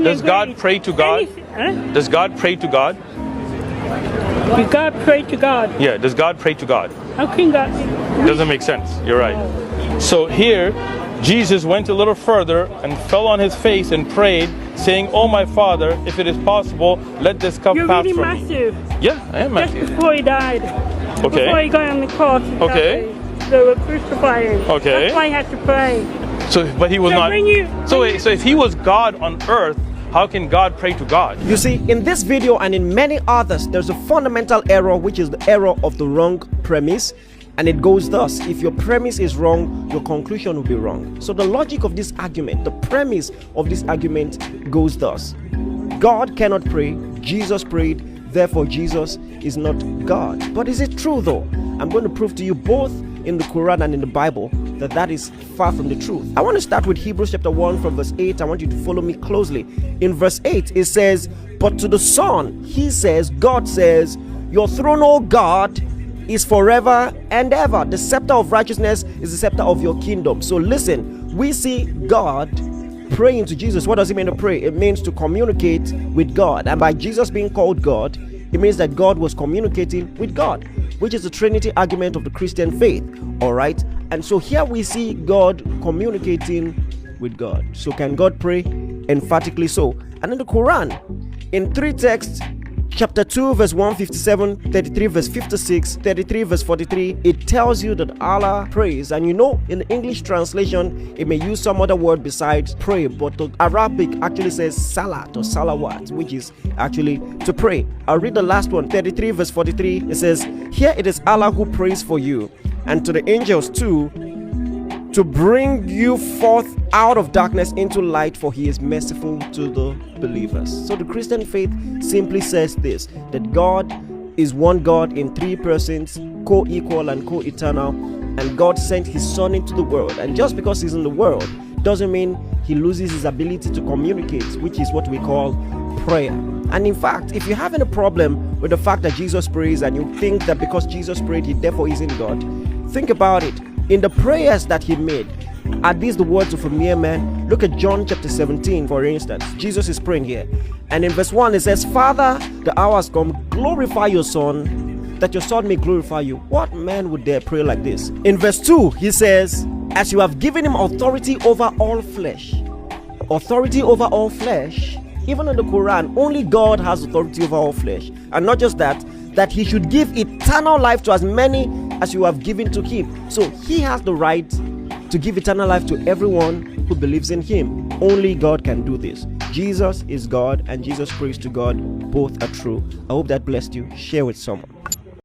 Does God pray to God? Does God pray to God? Does God pray to God? Yeah, does God pray to God? How can God? Doesn't make sense. You're right. So here, Jesus went a little further and fell on his face and prayed, saying, "Oh my Father, if it is possible, let this cup You're pass reading from me." Matthew. Yeah, I am Just Matthew. before he died. Okay. Before he got on the cross. Okay. They were crucifying. Okay. That's why he had to pray. So, but he was So not. when you- So wait, so if he was God on earth, how can God pray to God? You see, in this video and in many others, there's a fundamental error, which is the error of the wrong premise. And it goes thus: if your premise is wrong, your conclusion will be wrong. So the logic of this argument, the premise of this argument goes thus: God cannot pray, Jesus prayed, therefore Jesus is not God. But is it true though? I'm going to prove to you both in the Quran and in the Bible that that is far from the truth. I want to start with Hebrews chapter 1 from verse 8. I want you to follow me closely. In verse 8 it says, "But to the Son he says, God says, your throne, O God, is forever and ever. The scepter of righteousness is the scepter of your kingdom." So listen, we see God praying to Jesus. What does it mean to pray? It means to communicate with God. And by Jesus being called God, it means that God was communicating with God, which is the Trinity argument of the Christian faith. All right. And so here we see God communicating with God. So can God pray? Emphatically so. And in the Quran, in three texts, chapter 2 verse 157, 33 verse 56, 33 verse 43, it tells you that Allah prays. And you know, in the English translation it may use some other word besides pray, but the Arabic actually says salat or salawat, which is actually to pray. I'll read the last one, 33 verse 43. It says, "Here it is Allah who prays for you, and to the angels too, to bring you forth out of darkness into light, for he is merciful to the believers." So the Christian faith simply says this, that God is one God in three persons, co-equal and co-eternal, and God sent his Son into the world. And just because he's in the world doesn't mean he loses his ability to communicate, which is what we call prayer. And in fact, if you're having a problem with the fact that Jesus prays and you think that because Jesus prayed he therefore isn't God, think about it. In the prayers that he made, are these the words of a mere man? Look at John chapter 17, for instance. Jesus is praying here. And in verse 1 it says, "Father, the hour has come, glorify your Son, that your Son may glorify you." What man would dare pray like this? In verse 2 he says, "As you have given him authority over all flesh." Authority over all flesh. Even in the Quran, only God has authority over all flesh. And not just that, that he should give eternal life to as many as you have given to him. So he has the right to give eternal life to everyone who believes in him. Only God can do this. Jesus is God and Jesus prays to God. Both are true. I hope that blessed you. Share with someone.